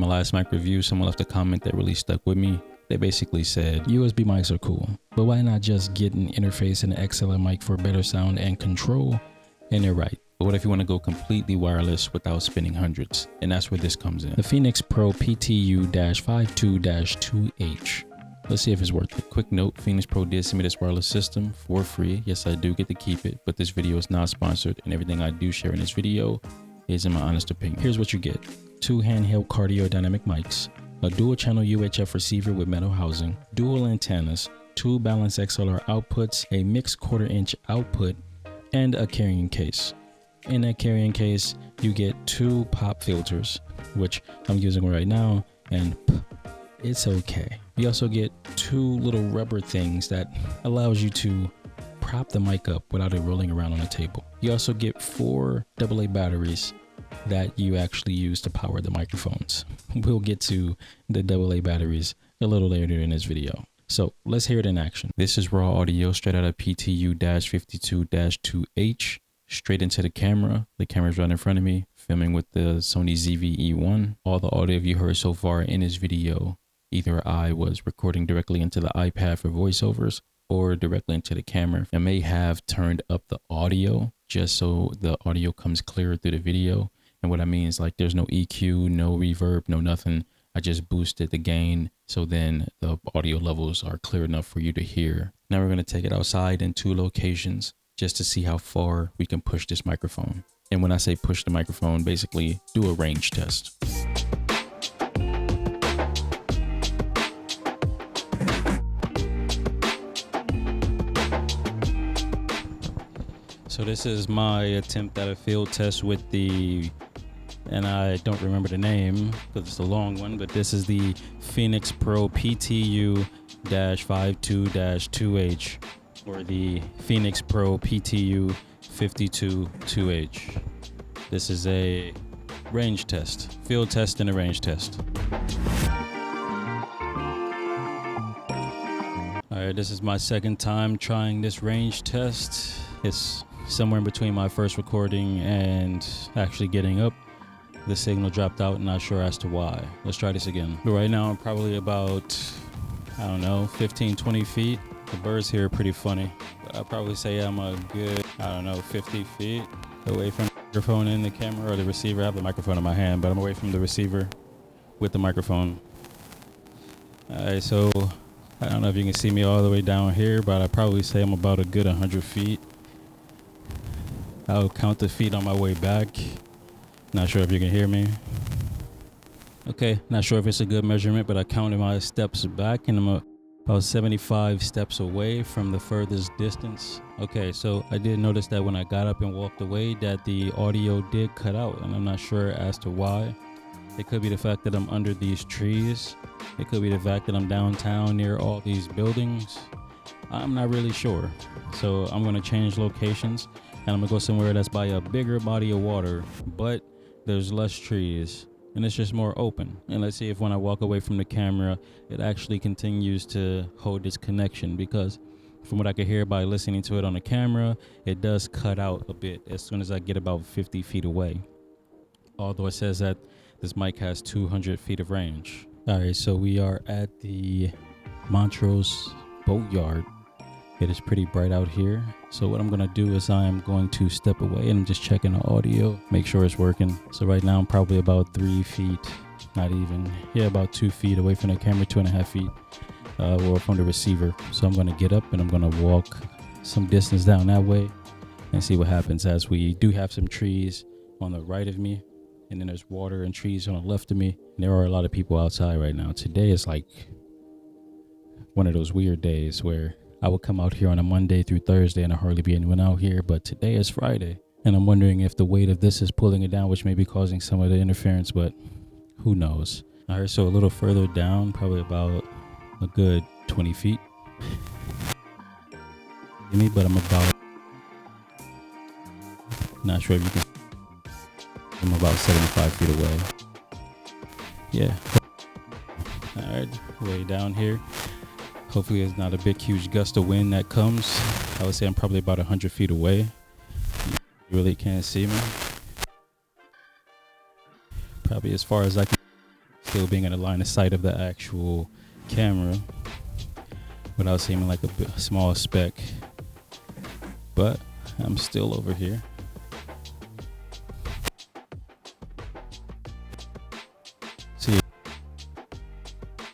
last mic review, someone left a comment that really stuck with me. They basically said, USB mics are cool, but why not just get an interface and an XLR mic for better sound and control? And they're right. But what if you want to go completely wireless without spending hundreds? And that's where this comes in. The Phenyx Pro PTU-52-2H. Let's see if it's worth it. Quick note, Phenyx Pro did send me this wireless system for free. Yes, I do get to keep it, but this video is not sponsored, and everything I do share in this video is in my honest opinion. Here's what you get. 2 handheld cardiodynamic mics, a dual channel UHF receiver with metal housing, dual antennas, 2 balanced XLR outputs, a mixed 1/4 inch output, and a carrying case. In that carrying case, you get 2 pop filters, which I'm using right now, and it's okay. You also get 2 little rubber things that allows you to prop the mic up without it rolling around on the table. You also get 4 AA batteries that you actually use to power the microphones. We'll get to the AA batteries a little later in this video. So let's hear it in action. This is raw audio straight out of PTU-52-2H, straight into the camera. The camera's right in front of me, filming with the Sony ZV-E1. All the audio you heard so far in this video, either I was recording directly into the iPad for voiceovers or directly into the camera. I may have turned up the audio just so the audio comes clearer through the video. And what I mean is, like, there's no EQ, no reverb, no nothing. I just boosted the gain so then the audio levels are clear enough for you to hear. Now we're going to take it outside in 2 locations just to see how far we can push this microphone. And when I say push the microphone, basically do a range test. So this is my attempt at a field test with the, and I don't remember the name because it's a long one, but this is the Phenyx Pro PTU-52-2H, or the Phenyx Pro PTU-52-2H. This is a range test, field test and a range test. All right, this is my second time trying this range test. It's somewhere in between my first recording and actually getting up. The signal dropped out, not sure as to why. Let's try this again. But right now I'm probably about, I don't know, 15-20 feet. The birds here are pretty funny. But I'd probably say I'm a good, I don't know, 50 feet away from the microphone in the camera or the receiver. I have the microphone in my hand, but I'm away from the receiver with the microphone. All right, so I don't know if you can see me all the way down here, but I'd probably say I'm about a good 100 feet. I'll count the feet on my way back. Not sure if you can hear me. Okay, not sure if it's a good measurement, but I counted my steps back and I'm about 75 steps away from the furthest distance. Okay, so I did notice that when I got up and walked away that the audio did cut out, and I'm not sure as to why. It could be the fact that I'm under these trees. It could be the fact that I'm downtown near all these buildings. I'm not really sure. So I'm gonna change locations. And I'm gonna go somewhere that's by a bigger body of water, but there's less trees and it's just more open. And let's see if when I walk away from the camera, it actually continues to hold this connection, because from what I could hear by listening to it on the camera, it does cut out a bit as soon as I get about 50 feet away. Although it says that this mic has 200 feet of range. All right, so we are at the Montrose Boatyard. It is pretty bright out here. So what I'm gonna do is I am going to step away and I'm just checking the audio, make sure it's working. So right now I'm probably about 3 feet, not even, yeah, about 2 feet away from the camera, 2.5 feet, or from the receiver. So I'm gonna get up and I'm gonna walk some distance down that way and see what happens, as we do have some trees on the right of me, and then there's water and trees on the left of me. And there are a lot of people outside right now. Today is like one of those weird days where I would come out here on a Monday through Thursday and I hardly be anyone out here, but today is Friday. And I'm wondering if the weight of this is pulling it down, which may be causing some of the interference, but who knows? All right, so a little further down, probably about a good 20 feet. But I'm about, not sure if you can, I'm about 75 feet away. Yeah. All right, way down here. Hopefully there's not a big, huge gust of wind that comes. I would say I'm probably about 100 feet away. You really can't see me. Probably as far as I can. still being in the line of sight of the actual camera without seeming like a small speck. But I'm still over here. See,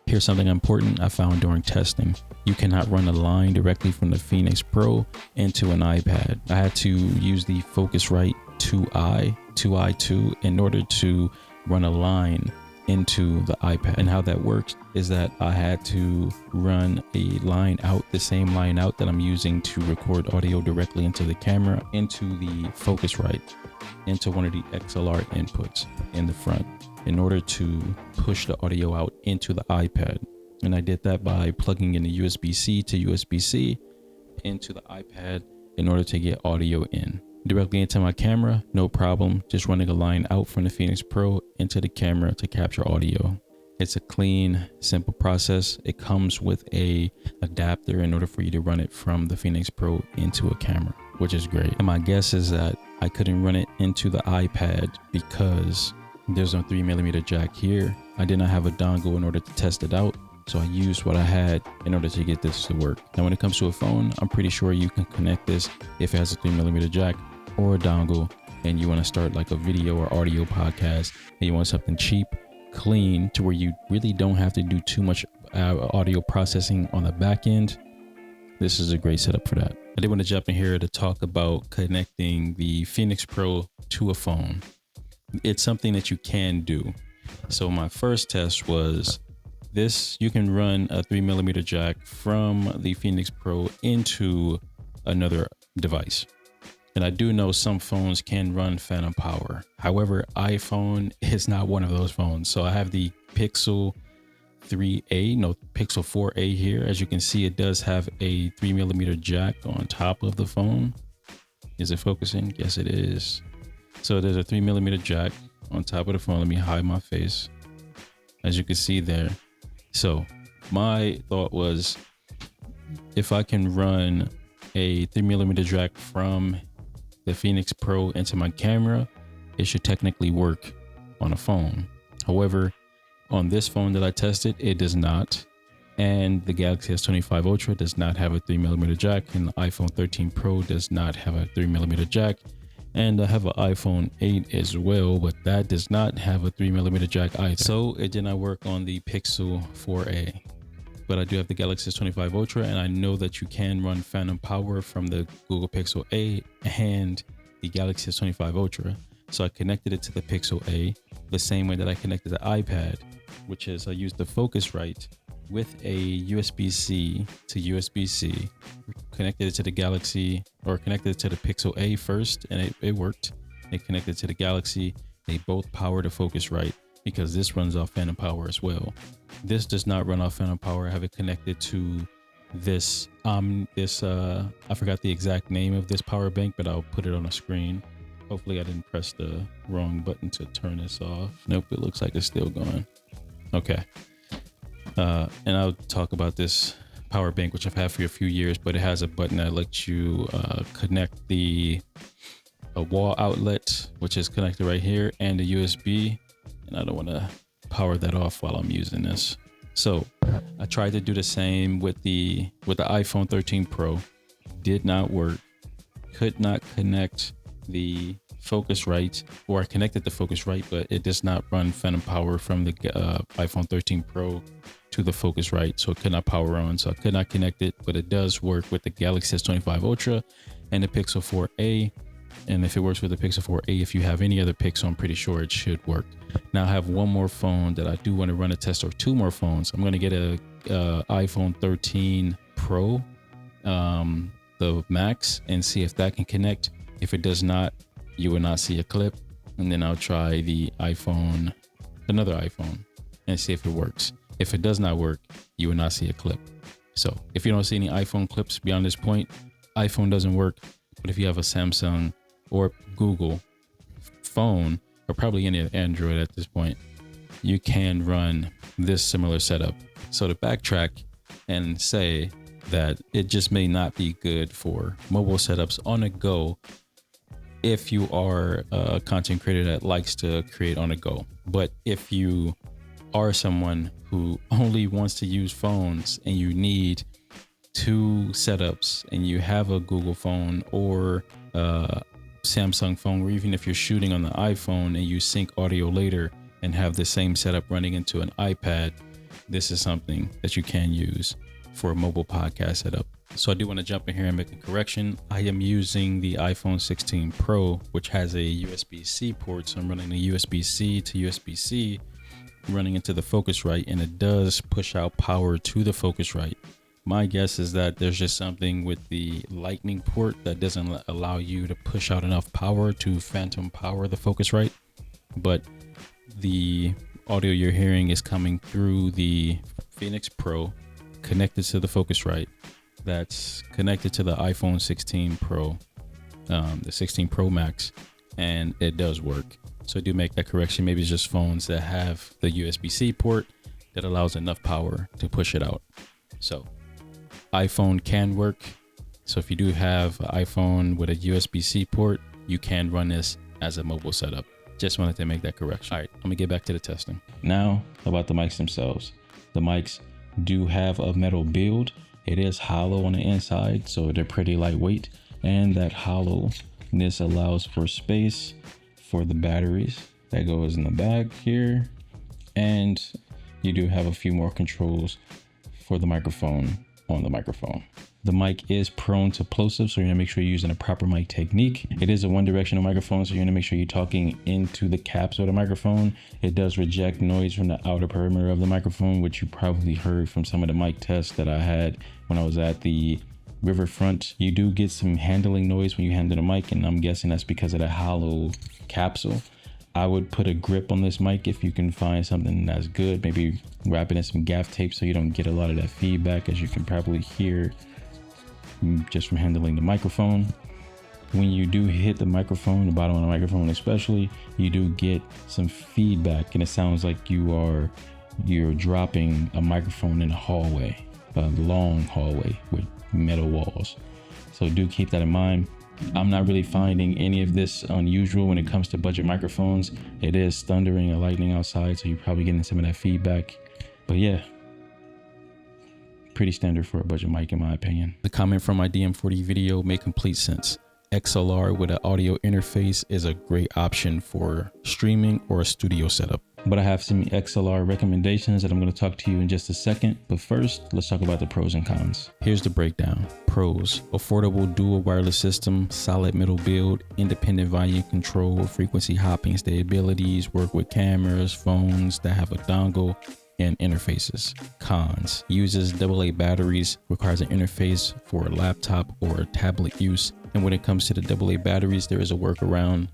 here's something important I found during testing. You cannot run a line directly from the Phenyx Pro into an iPad. I had to use the Focusrite 2i2 in order to run a line into the iPad. And how that works is that I had to run a line out, the same line out that I'm using to record audio directly into the camera, into the Focusrite, into one of the XLR inputs in the front in order to push the audio out into the iPad. And I did that by plugging in the USB-C to USB-C into the iPad in order to get audio in. Directly into my camera, no problem. Just running a line out from the Phenyx Pro into the camera to capture audio. It's a clean, simple process. It comes with a adapter in order for you to run it from the Phenyx Pro into a camera, which is great. And my guess is that I couldn't run it into the iPad because there's no 3mm jack here. I did not have a dongle in order to test it out. So I used what I had in order to get this to work. Now, when it comes to a phone, I'm pretty sure you can connect this if it has a 3mm jack or a dongle, and you want to start like a video or audio podcast, and you want something cheap, clean, to where you really don't have to do too much audio processing on the back end. This is a great setup for that. I did want to jump in here to talk about connecting the Phenyx Pro to a phone. It's something that you can do. So my first test was this. You can run a 3mm jack from the Phenyx Pro into another device. And I do know some phones can run phantom power. However, iPhone is not one of those phones. So I have the Pixel 4a here. As you can see, it does have a 3mm jack on top of the phone. Is it focusing? Yes, it is. So there's a 3mm jack on top of the phone. Let me hide my face. As you can see there. So my thought was, if I can run a 3mm jack from the Phenyx Pro into my camera, it should technically work on a phone. However, on this phone that I tested, it does not. And the Galaxy S25 Ultra does not have a 3mm jack, and the iPhone 13 Pro does not have a 3mm jack. And I have an iPhone 8 as well, but that does not have a 3mm jack either. So it did not work on the Pixel 4a. But I do have the Galaxy S25 Ultra, and I know that you can run phantom power from the Google Pixel A and the Galaxy S25 Ultra. So I connected it to the Pixel A the same way that I connected the iPad, which is I used the Focusrite with a USB-C to USB-C, connected it to the Galaxy, or connected it to the Pixel A first, and it worked. It connected to the Galaxy. They both power the Focusrite, because this runs off phantom power as well. This does not run off phantom power. I have it connected to this, I forgot the exact name of this power bank, but I'll put it on the screen. Hopefully I didn't press the wrong button to turn this off. Nope, it looks like it's still going. Okay. And I'll talk about this power bank, which I've had for a few years, but it has a button that lets you connect a wall outlet, which is connected right here, and a USB. And I don't want to power that off while I'm using this. So I tried to do the same with the iPhone 13 Pro. Did not work. Could not connect the Focusrite, or I connected the Focusrite, but it does not run phantom power from the iPhone 13 Pro to the Focusrite, so it could not power on. So I could not connect it, but it does work with the Galaxy S25 Ultra and the Pixel 4a. And if it works with the Pixel 4a, if you have any other Pixel, I'm pretty sure it should work. Now I have one more phone that I do want to run a test, or two more phones. I'm going to get a iPhone 13 Pro, the Max, and see if that can connect. If it does not, you will not see a clip. And then I'll try the iPhone, another iPhone, and see if it works. If it does not work, you will not see a clip. So if you don't see any iPhone clips beyond this point, iPhone doesn't work. But if you have a Samsung or Google phone, or probably any Android at this point, you can run this similar setup. So to backtrack and say that it just may not be good for mobile setups on the go if you are a content creator that likes to create on the go. But if you are someone who only wants to use phones and you need 2 setups and you have a Google phone or a Samsung phone, or even if you're shooting on the iPhone and you sync audio later and have the same setup running into an iPad, this is something that you can use for a mobile podcast setup. So I do want to jump in here and make a correction. I am using the iPhone 16 Pro, which has a USB-C port. So I'm running a USB-C to USB-C running into the Focusrite, and it does push out power to the Focusrite. My guess is that there's just something with the Lightning port that doesn't allow you to push out enough power to phantom power the Focusrite. But the audio you're hearing is coming through the Phenyx Pro connected to the Focusrite that's connected to the iPhone 16 Pro, the 16 Pro Max, and it does work. So I do make that correction. Maybe it's just phones that have the USB-C port that allows enough power to push it out. So iPhone can work. So if you do have an iPhone with a USB-C port, you can run this as a mobile setup. Just wanted to make that correction. All right, I'm gonna get back to the testing. Now about the mics themselves. The mics do have a metal build. It is hollow on the inside, so they're pretty lightweight, and that hollowness allows for space for the batteries that goes in the bag here, and you do have a few more controls for the microphone on the microphone. The mic is prone to plosive, so you're gonna make sure you're using a proper mic technique. It is a one directional microphone, so you're gonna make sure you're talking into the caps of the microphone. It does reject noise from the outer perimeter of the microphone, which you probably heard from some of the mic tests that I had when I was at the riverfront. You do get some handling noise when you handle the mic, and I'm guessing that's because of the hollow capsule. I would put a grip on this mic if you can find something that's good, maybe wrap it in some gaff tape so you don't get a lot of that feedback, as you can probably hear just from handling the microphone. When you do hit the microphone, the bottom of the microphone especially, you do get some feedback, and it sounds like you're dropping a microphone in a hallway, a long hallway with metal walls. So do keep that in mind. I'm not really finding any of this unusual when it comes to budget microphones. It is thundering and lightning outside, so you're probably getting some of that feedback. But yeah, pretty standard for a budget mic in my opinion. The comment from my DM40 video made complete sense. XLR with an audio interface is a great option for streaming or a studio setup. But I have some XLR recommendations that I'm going to talk to you in just a second. But first, let's talk about the pros and cons. Here's the breakdown. Pros: affordable dual wireless system, solid middle build, independent volume control, frequency hopping stabilities, work with cameras, phones that have a dongle, and interfaces. Cons: uses AA batteries, requires an interface for a laptop or a tablet use. And when it comes to the AA batteries, there is a workaround.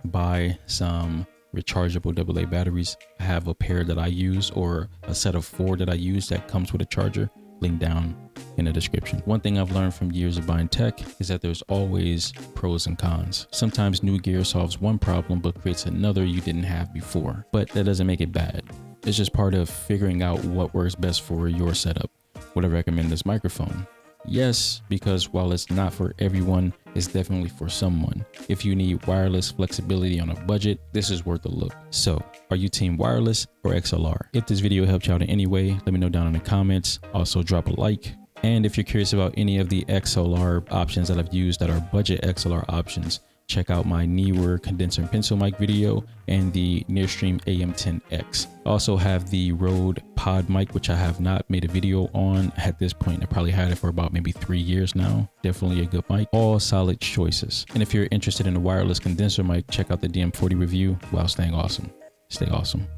Buy some rechargeable AA batteries. I have a pair that I use, or a set of 4 that I use that comes with a charger. Link down in the description. One thing I've learned from years of buying tech is that there's always pros and cons. Sometimes new gear solves one problem but creates another you didn't have before, but that doesn't make it bad. It's just part of figuring out what works best for your setup. Would I recommend this microphone? Yes, because while it's not for everyone, it's definitely for someone. If you need wireless flexibility on a budget, this is worth a look. So, are you team wireless or XLR? If this video helped you out in any way, let me know down in the comments. Also drop a like. And if you're curious about any of the XLR options that I've used that are budget XLR options, check out my Neewer condenser and pencil mic video and the Nearstream AM10X. I also have the Rode Pod mic, which I have not made a video on at this point. I probably had it for about maybe 3 years now. Definitely a good mic. All solid choices. And if you're interested in a wireless condenser mic, check out the DM40 review while staying awesome. Stay awesome.